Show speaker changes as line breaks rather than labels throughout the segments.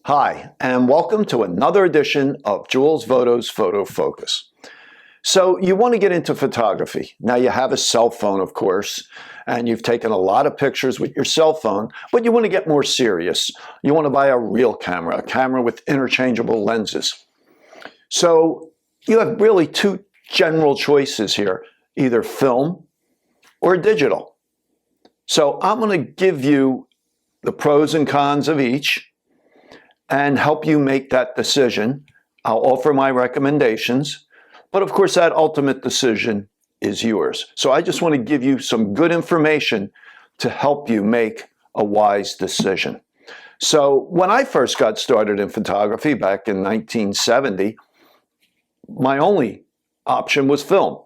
Hi, and welcome to another edition of Jules Voto's Photo Focus. So you want to get into photography. Now you have a cell phone, of course, and you've taken a lot of pictures with your cell phone, but you want to get more serious. You want to buy a real camera, a camera with interchangeable lenses. So you have really two general choices here, either film or digital. So I'm going to give you the pros and cons of each and help you make that decision. I'll offer my recommendations, but of course that ultimate decision is yours. So I just want to give you some good information to help you make a wise decision. So when I first got started in photography back in 1970, my only option was film.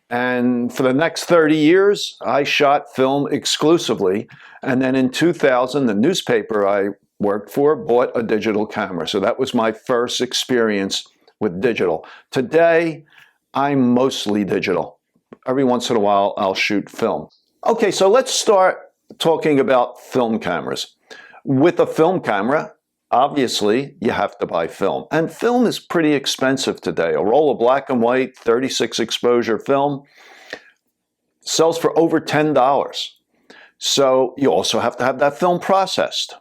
And for the next 30 years, I shot film exclusively. And then in 2000, the newspaper I worked for bought a digital camera. So that was my first experience with digital. Today, I'm mostly digital. Every once in a while, I'll shoot film. Okay, so let's start talking about film cameras. With a film camera, obviously, you have to buy film. And film is pretty expensive today. A roll of black and white 36 exposure film sells for over $10. So you also have to have that film processed.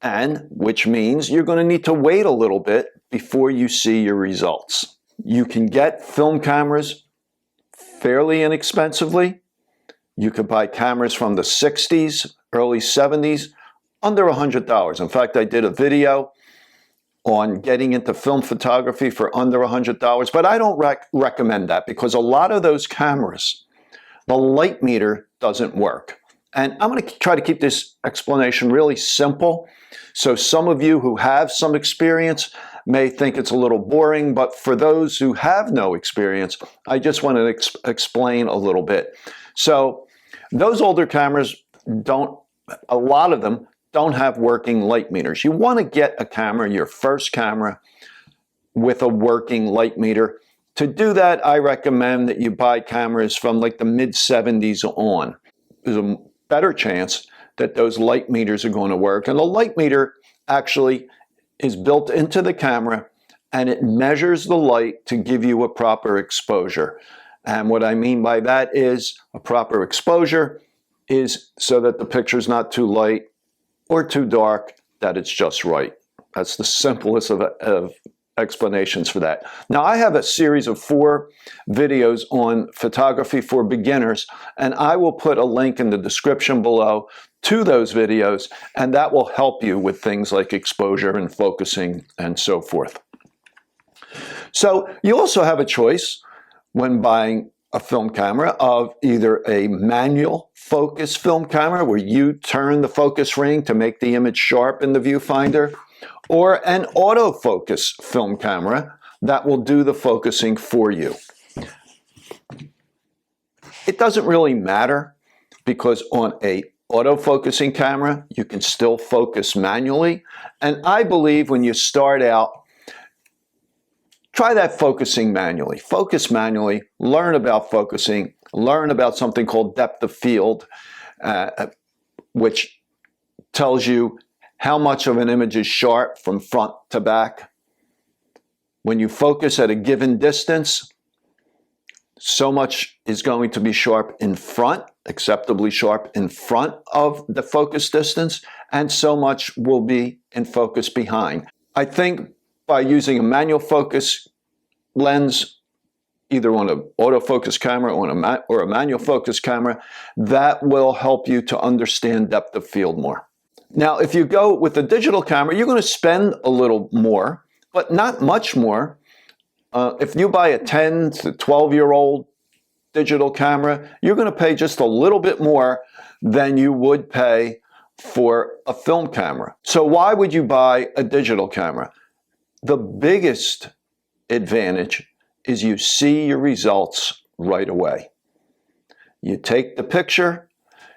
And which means you're going to need to wait a little bit before you see your results. You can get film cameras fairly inexpensively. You could buy cameras from the 60s, early 70s, under $100. In fact, I did a video on getting into film photography for under $100, but I don't recommend that because a lot of those cameras, the light meter doesn't work. And I'm going to try to keep this explanation really simple. So some of you who have some experience may think it's a little boring, but for those who have no experience, I just want to explain a little bit. So those older cameras a lot of them don't have working light meters. You want to get a camera, your first camera, with a working light meter. To do that, I recommend that you buy cameras from like the mid-70s on. There's a better chance that those light meters are going to work. And the light meter actually is built into the camera and it measures the light to give you a proper exposure. And what I mean by that is a proper exposure is so that the picture's not too light or too dark, that it's just right. That's the simplest of explanations for that. Now, I have a series of 4 videos on photography for beginners, and I will put a link in the description below to those videos, and that will help you with things like exposure and focusing and so forth. So you also have a choice when buying a film camera of either a manual focus film camera where you turn the focus ring to make the image sharp in the viewfinder, or an autofocus film camera that will do the focusing for you. It doesn't really matter because on a autofocusing camera, you can still focus manually. And I believe when you start out, try that focusing manually. Focus manually, learn about focusing, learn about something called depth of field, which tells you how much of an image is sharp from front to back. When you focus at a given distance, so much is going to be sharp in front, acceptably sharp in front of the focus distance, and so much will be in focus behind. I think by using a manual focus lens, either on an autofocus camera or a manual focus camera, that will help you to understand depth of field more. Now, if you go with a digital camera, you're going to spend a little more, but not much more. If you buy a 10 to 12-year-old digital camera, you're going to pay just a little bit more than you would pay for a film camera. So why would you buy a digital camera? The biggest advantage is you see your results right away. You take the picture,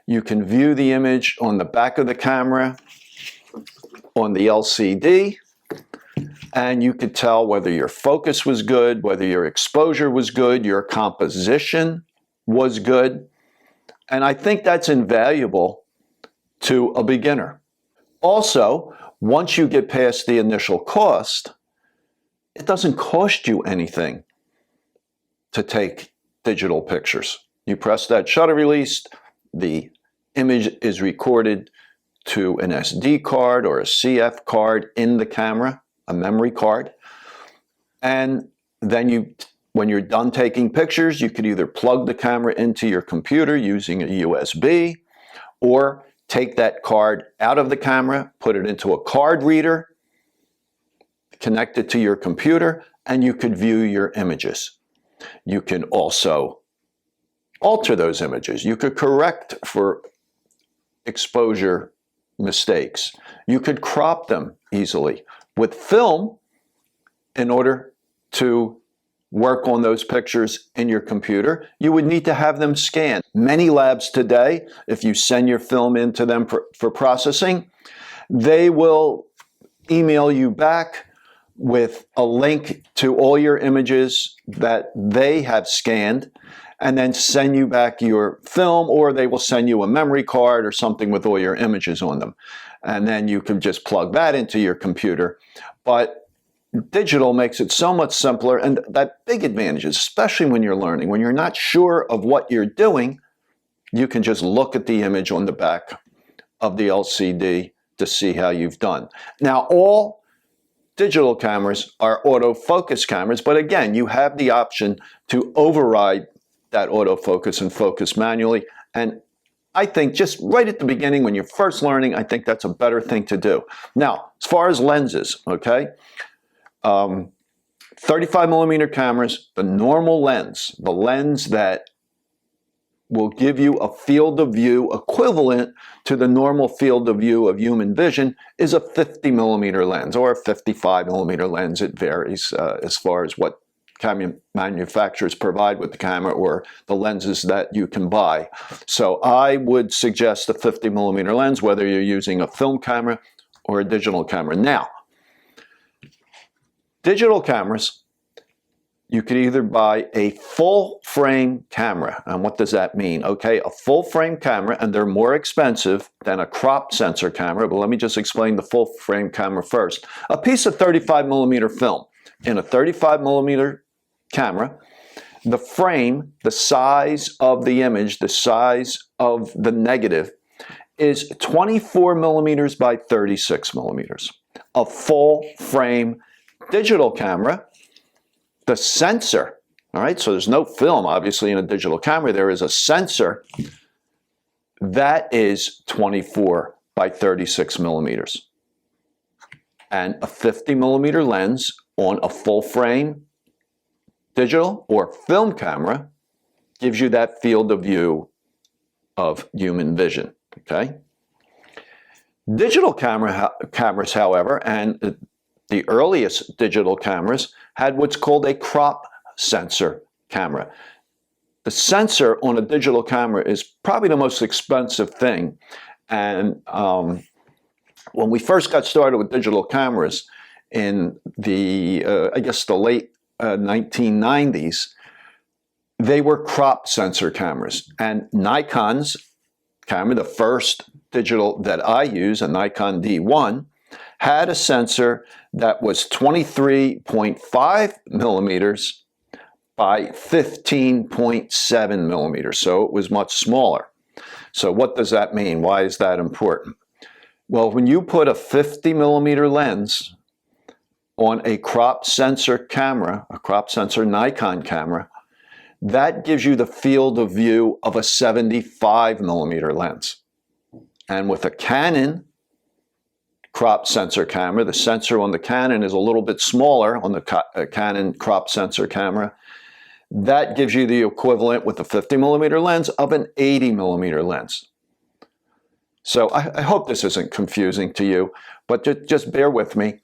you can view the image on the back of the camera, on the LCD, and you could tell whether your focus was good, whether your exposure was good, your composition was good. And I think that's invaluable to a beginner. Also, once you get past the initial cost, it doesn't cost you anything to take digital pictures. You press that shutter release, the image is recorded to an SD card or a CF card in the camera, a memory card. And then when you're done taking pictures, you could either plug the camera into your computer using a USB, or take that card out of the camera, put it into a card reader, connect it to your computer, and you could view your images. You can also alter those images. You could correct for exposure mistakes. You could crop them easily. With film, in order to work on those pictures in your computer, you would need to have them scanned. Many labs today, if you send your film into them for processing, they will email you back with a link to all your images that they have scanned, and then send you back your film, or they will send you a memory card or something with all your images on them. And then you can just plug that into your computer. But digital makes it so much simpler, and that big advantage, especially when you're learning, when you're not sure of what you're doing, you can just look at the image on the back of the LCD to see how you've done. Now, all digital cameras are autofocus cameras, but again, you have the option to override that autofocus and focus manually. And I think just right at the beginning, when you're first learning, I think that's a better thing to do. Now, as far as lenses, okay, 35 millimeter cameras, the normal lens, the lens that will give you a field of view equivalent to the normal field of view of human vision, is a 50 millimeter lens or a 55 millimeter lens. It varies as far as what camera manufacturers provide with the camera or the lenses that you can buy. So I would suggest a 50 millimeter lens, whether you're using a film camera or a digital camera. Now, digital cameras, you could either buy a full frame camera. And what does that mean? Okay, a full frame camera, and they're more expensive than a crop sensor camera, but let me just explain the full frame camera first. A piece of 35 millimeter film. In a 35 millimeter camera, the frame, the size of the image, the size of the negative is 24 millimeters by 36 millimeters. A full frame digital camera, the sensor, all right, so there's no film obviously in a digital camera, there is a sensor that is 24 by 36 millimeters. And a 50 millimeter lens on a full frame digital or film camera gives you that field of view of human vision, okay? Digital cameras, however, and the earliest digital cameras had what's called a crop sensor camera. The sensor on a digital camera is probably the most expensive thing. And when we first got started with digital cameras in the, I guess the late 1990s, they were crop sensor cameras. And Nikon's camera, the first digital that I use, a Nikon D1, had a sensor that was 23.5 millimeters by 15.7 millimeters. So it was much smaller. So what does that mean? Why is that important? Well, when you put a 50 millimeter lens on a crop sensor camera, a crop sensor Nikon camera, that gives you the field of view of a 75 millimeter lens. And with a Canon crop sensor camera, the sensor on the Canon is a little bit smaller on the Canon crop sensor camera. That gives you the equivalent with a 50 millimeter lens of an 80 millimeter lens. So I hope this isn't confusing to you, but just bear with me.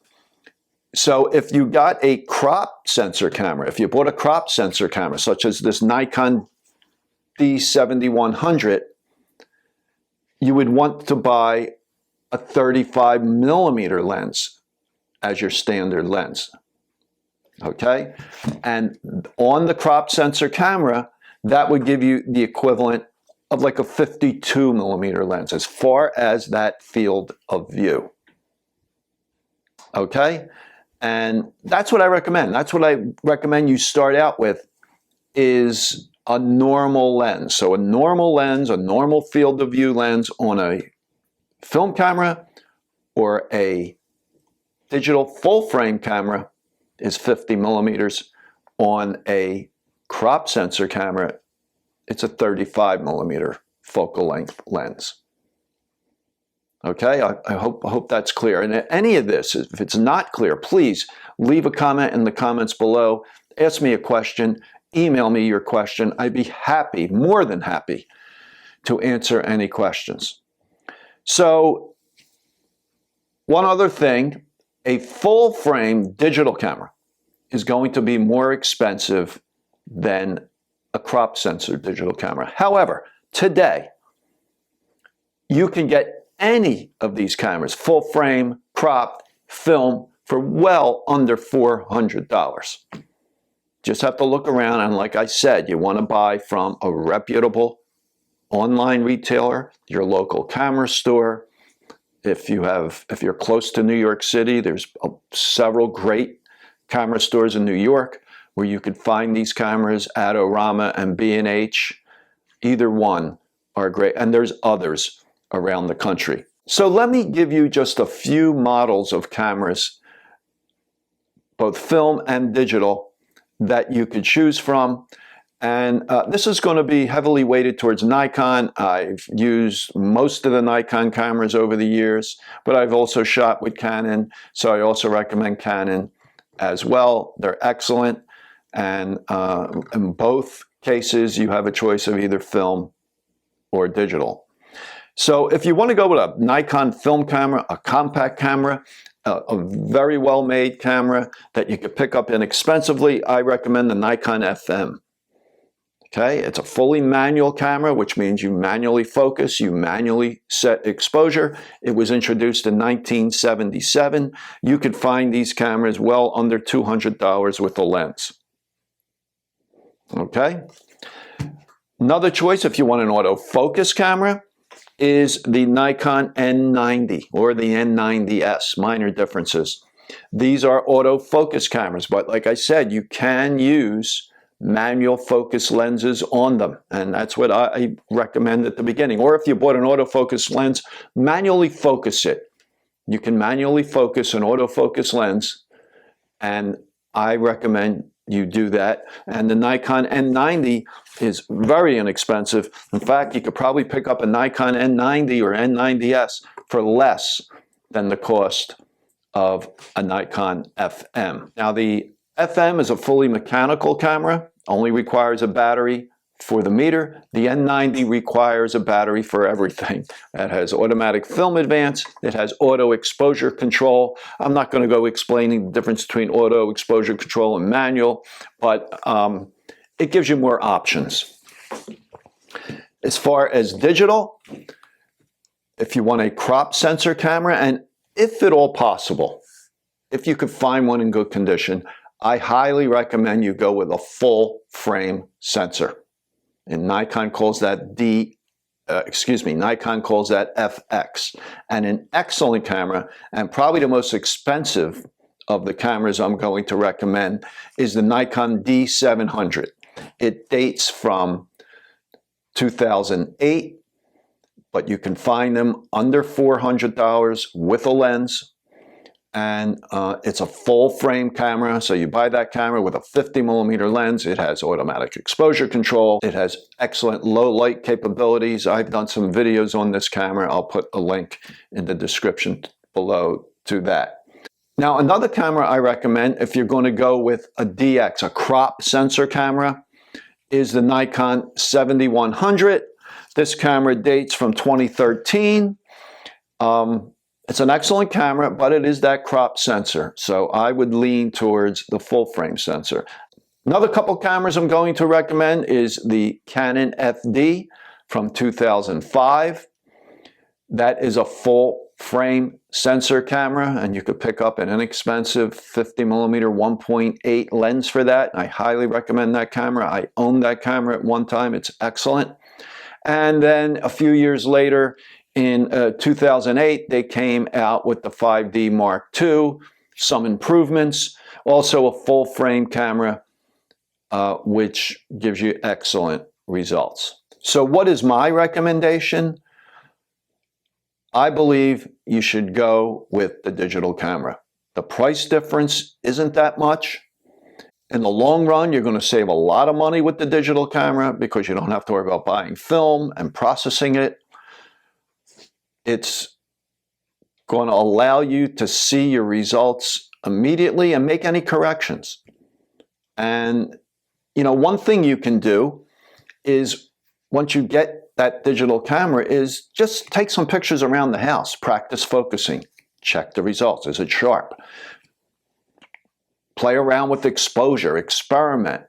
So if you got a crop sensor camera, if you bought a crop sensor camera, such as this Nikon D7100, you would want to buy a 35 millimeter lens as your standard lens, okay? And on the crop sensor camera, that would give you the equivalent of like a 52 millimeter lens as far as that field of view. Okay? And that's what I recommend. That's what I recommend you start out with, is a normal lens. So a normal lens, a normal field of view lens on a film camera or a digital full frame camera is 50 millimeters. On a crop sensor camera, it's a 35 millimeter focal length lens. Okay, I hope that's clear. And any of this, if it's not clear, please leave a comment in the comments below. Ask me a question. Email me your question. I'd be happy, more than happy, to answer any questions. So, one other thing, a full frame digital camera is going to be more expensive than a crop sensor digital camera. However, today, you can get any of these cameras, full frame, crop, film, for well under $400. Just have to look around, and like I said, you want to buy from a reputable online retailer, your local camera store. If you're close to New York City, there's several great camera stores in New York where you could find these cameras. Adorama and B&H, either one are great, and there's others around the country. So let me give you just a few models of cameras, both film and digital, that you could choose from. And this is going to be heavily weighted towards Nikon. I've used most of the Nikon cameras over the years, but I've also shot with Canon, so I also recommend Canon as well. They're excellent, and in both cases, you have a choice of either film or digital. So if you want to go with a Nikon film camera, a compact camera, a very well-made camera that you could pick up inexpensively, I recommend the Nikon FM. Okay, it's a fully manual camera, which means you manually focus, you manually set exposure. It was introduced in 1977. You could find these cameras well under $200 with a lens. Okay, another choice if you want an autofocus camera is the Nikon N90 or the N90S, minor differences. These are autofocus cameras, but like I said, you can use manual focus lenses on them, and that's what I recommend at the beginning. Or if you bought an autofocus lens, manually focus it. You can manually focus an autofocus lens, and I recommend you do that. And the Nikon N90 is very inexpensive. In fact, you could probably pick up a Nikon N90 or N90S for less than the cost of a Nikon FM. Now, the FM is a fully mechanical camera, only requires a battery for the meter. The N90 requires a battery for everything. It has automatic film advance. It has auto exposure control. I'm not going to go explaining the difference between auto exposure control and manual, but it gives you more options. As far as digital, if you want a crop sensor camera, and if at all possible, if you could find one in good condition, I highly recommend you go with a full frame sensor. And Nikon calls that Nikon calls that FX. And an excellent camera, and probably the most expensive of the cameras I'm going to recommend, is the Nikon D700. It dates from 2008, but you can find them under $400 with a lens. And it's a full frame camera, so you buy that camera with a 50 millimeter lens. It has automatic exposure control. It has excellent low light capabilities. I've done some videos on this camera. I'll put a link in the description below to that. Now, another camera I recommend if you're going to go with a DX, a crop sensor camera, is the Nikon 7100. This camera dates from 2013. It's an excellent camera, but it is that crop sensor, so I would lean towards the full frame sensor. Another couple cameras I'm going to recommend is the Canon FD from 2005. That is a full frame sensor camera, and you could pick up an inexpensive 50 millimeter 1.8 lens for that. I highly recommend that camera. I owned that camera at one time. It's excellent. And then a few years later, in 2008, they came out with the 5D Mark II. some improvements. Also a full frame camera, which gives you excellent results. So what is my recommendation? I believe you should go with the digital camera. The price difference isn't that much. In the long run, you're going to save a lot of money with the digital camera because you don't have to worry about buying film and processing it. It's going to allow you to see your results immediately and make any corrections. And, you know, one thing you can do is once you get that digital camera is just take some pictures around the house, practice focusing, check the results. Is it sharp? Play around with exposure, experiment.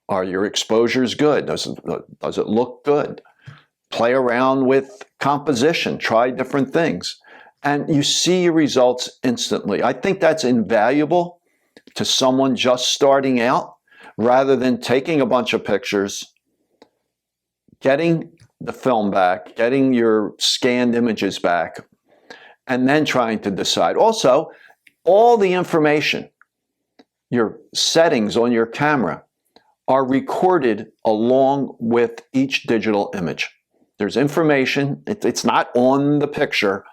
Are your exposures good? Does it look good? Play around with composition, try different things, and you see your results instantly. I think that's invaluable to someone just starting out, rather than taking a bunch of pictures, getting the film back, getting your scanned images back, and then trying to decide. Also, all the information, your settings on your camera, are recorded along with each digital image. There's information, it's not on the picture,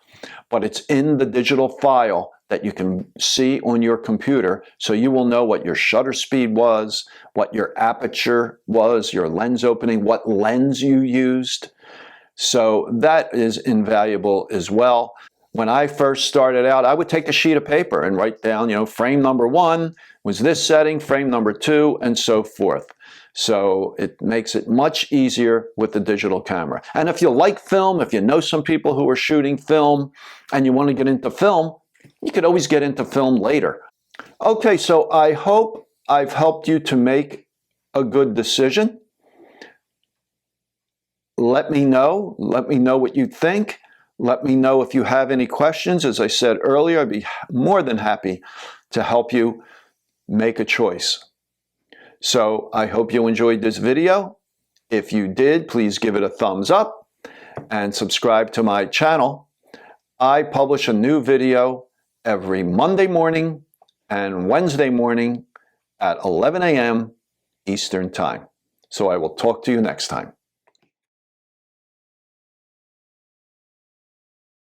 but it's in the digital file that you can see on your computer, so you will know what your shutter speed was, what your aperture was, your lens opening, what lens you used. So that is invaluable as well. When I first started out, I would take a sheet of paper and write down, you know, frame number 1 was this setting, frame number 2, and so forth. So it makes it much easier with the digital camera. And if you like film, if you know some people who are shooting film and you want to get into film, you could always get into film later. Okay, so I hope I've helped you to make a good decision. Let me know what you think. Let me know if you have any questions. As I said earlier, I'd be more than happy to help you make a choice. So I hope you enjoyed this video. If you did, please give it a thumbs up and subscribe to my channel. I publish a new video every Monday morning and Wednesday morning at 11 a.m. Eastern Time. So I will talk to you next time.